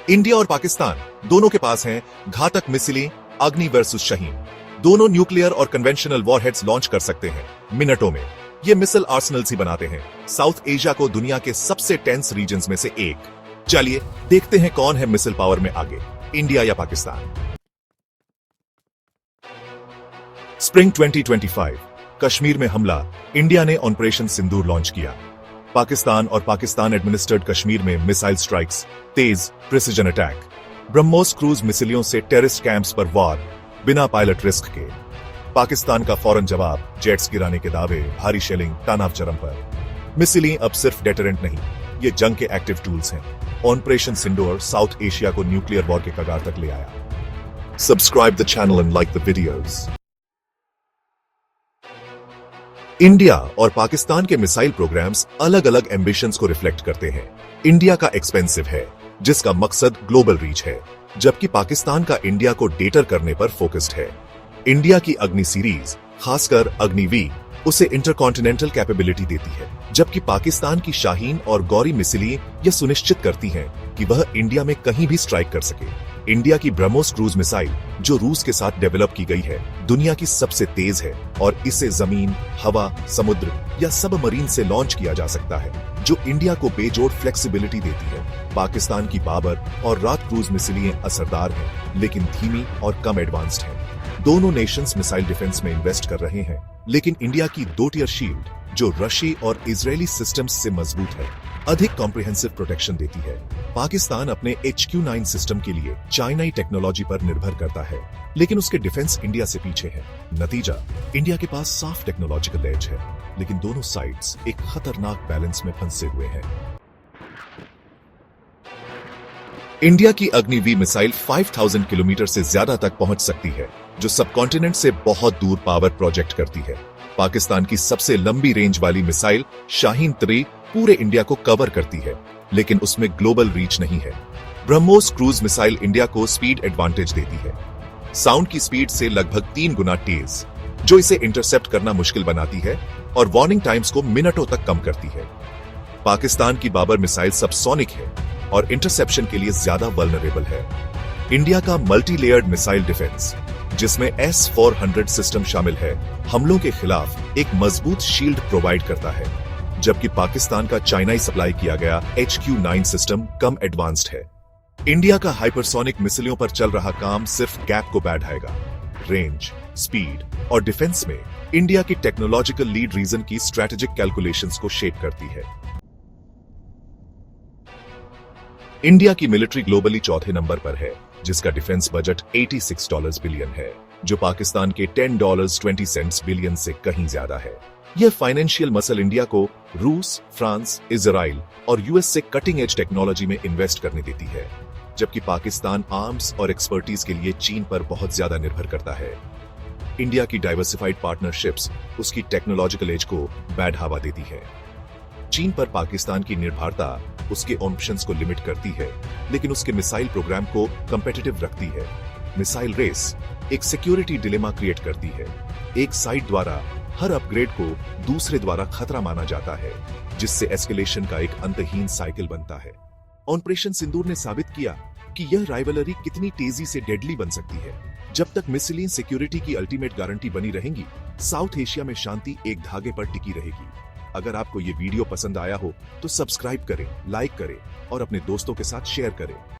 India और पाकिस्तान दोनों के पास हैं घातक मिसाइलें अग्नि वर्सेस शाहीन। दोनों न्यूक्लियर और कन्वेंशनल वॉरहेड्स लॉन्च कर सकते हैं मिनटों में। ये मिसाइल आर्सेनल्स ही बनाते हैं साउथ एशिया को दुनिया के सबसे टेंस रीजन्स में से एक। चलिए देखते हैं कौन है मिसाइल पावर में आगे, इंडिया या पाकिस्तान। स्प्रिंग 2025 कश्मीर में हमला, इंडिया ने ऑपरेशन सिंदूर लॉन्च किया। पाकिस्तान और पाकिस्तान एडमिनिस्ट्रेड कश्मीर में मिसाइल स्ट्राइक्स, तेज प्रिसिजन अटैक, ब्रह्मोस क्रूज मिसाइलों से टेररिस्ट कैंप्स पर वार बिना पायलट रिस्क के। पाकिस्तान का फौरन जवाब, जेट्स गिराने के दावे, भारी शेलिंग तनाव चरम पर। मिसाइलें अब सिर्फ डेटरेंट नहीं, ये जंग के एक्टिव टूल्स हैं। ऑपरेशन सिंदूर साउथ एशिया को न्यूक्लियर वॉर के कगार तक ले आया। Subscribe the channel and like the videos. India और पाकिस्तान के मिसाइल प्रोग्राम्स अलग अलग एम्बिशंस को रिफ्लेक्ट करते हैं। इंडिया का एक्सपेंसिव है, जिसका मकसद ग्लोबल रीच है, जबकि पाकिस्तान का इंडिया को डेटर करने पर फोकस्ड है। इंडिया की अग्नि सीरीज, खासकर अग्निवीर, उसे इंटरकॉन्टिनेंटल कैपेबिलिटी देती है, जबकि पाकिस्तान की शाहीन और गौरी मिसाइलें यह सुनिश्चित करती हैं कि वह इंडिया में कहीं भी स्ट्राइक कर सके। इंडिया की ब्रह्मोस क्रूज मिसाइल, जो रूस के साथ डेवलप की गई है, दुनिया की सबसे तेज है और इसे जमीन, हवा, समुद्र या सबमरीन से लॉन्च किया जा सकता है, जो इंडिया को बेजोड़ फ्लेक्सिबिलिटी देती है। पाकिस्तान की बाबर और रात क्रूज मिसाइलें असरदार हैं, लेकिन धीमी और कम एडवांस्ड हैं। दोनों नेशंस मिसाइल डिफेंस में इन्वेस्ट कर रहे हैं, लेकिन इंडिया की 2 टियर शील्ड, जो रशियन और इजरायली सिस्टम्स से मजबूत है, अधिक कॉम्प्रिहेंसिव प्रोटेक्शन देती है। पाकिस्तान अपने HQ-9 सिस्टम के लिए चाइनाई टेक्नोलॉजी पर निर्भर करता है, लेकिन उसके डिफेंस इंडिया से पीछे है। नतीजा, इंडिया के पास साफ टेक्नोलॉजिकल एज है, लेकिन दोनों साइड्स एक खतरनाक बैलेंस में फंसे हुए हैं। इंडिया की अग्निवीर मिसाइल 5000 किलोमीटर से ज्यादा तक पहुंच सकती है, जो सबकॉन्टिनेंट से बहुत दूर पावर प्रोजेक्ट करती है। पाकिस्तान की सबसे लंबी रेंज वाली मिसाइल शाहीन 3 पूरे इंडिया को कवर करती है, लेकिन उसमें ग्लोबल रीच नहीं है। ब्रह्मोस क्रूज मिसाइल इंडिया को स्पीड एडवांटेज देती है, साउंड की स्पीड से लगभग 3 गुना तेज, जो इसे इंटरसेप्ट करना मुश्किल बनाती है और वार्निंग टाइम्स को मिनटों तक कम करती है। पाकिस्तान की बाबर मिसाइल सबसोनिक है और इंटरसेप्शन के लिए ज्यादा वल्नरेबल है। इंडिया का मल्टी लेयर्ड मिसाइल डिफेंस, जिसमें S-400 सिस्टम शामिल है, हमलों के खिलाफ एक मजबूत शील्ड प्रोवाइड करता है, जबकि पाकिस्तान का चाइनाई सप्लाई किया गया HQ-9 सिस्टम कम एडवांस्ड है। इंडिया का हाइपरसोनिक मिसाइलों पर चल रहा काम सिर्फ गैप को बढ़ाएगा। रेंज, स्पीड और डिफेंस में इंडिया की टेक्नोलॉजिकल लीड रीजन की स्ट्रेटेजिक कैलकुलेशंस को शेप करती है। इंडिया की मिलिट्री ग्लोबली चौथे नंबर पर है, जिसका डिफेंस बजट $86 बिलियन है, जो पाकिस्तान के $10.20 बिलियन से कहीं ज्यादा है। यह फाइनेंशियल मसल इंडिया को रूस, फ्रांस, इजराइल और यूएस से कटिंग एज टेक्नोलॉजी में इन्वेस्ट करने देती है, जबकि पाकिस्तान आर्म्स और एक्सपर्टीज के लिए चीन पर बहुत ज्यादा निर्भर करता है। इंडिया की डाइवर्सिफाइड पार्टनरशिप्स उसकी टेक्नोलॉजिकल एज को बढ़ावा देती है। चीन पर पाकिस्तान की निर्भरता उसके ऑप्शंस को लिमिट करती है, लेकिन उसके मिसाइल प्रोग्राम को कंपेटिटिव रखती है। मिसाइल रेस एक सिक्योरिटी डिलेमा क्रिएट करती है। एक साइड द्वारा हर अपग्रेड को दूसरे द्वारा खतरा माना जाता है, जिससे एस्केलेशन का एक अंतहीन साइकिल बनता है। ऑपरेशन सिंदूर ने साबित किया कि यह राइवलरी कितनी तेजी से डेडली बन सकती है। जब तक मिसाइलें सिक्योरिटी की अल्टीमेट गारंटी बनी रहेंगी, साउथ एशिया में शांति एक धागे पर टिकी रहेगी। अगर आपको ये वीडियो पसंद आया हो तो सब्सक्राइब करें, लाइक करें और अपने दोस्तों के साथ शेयर करें।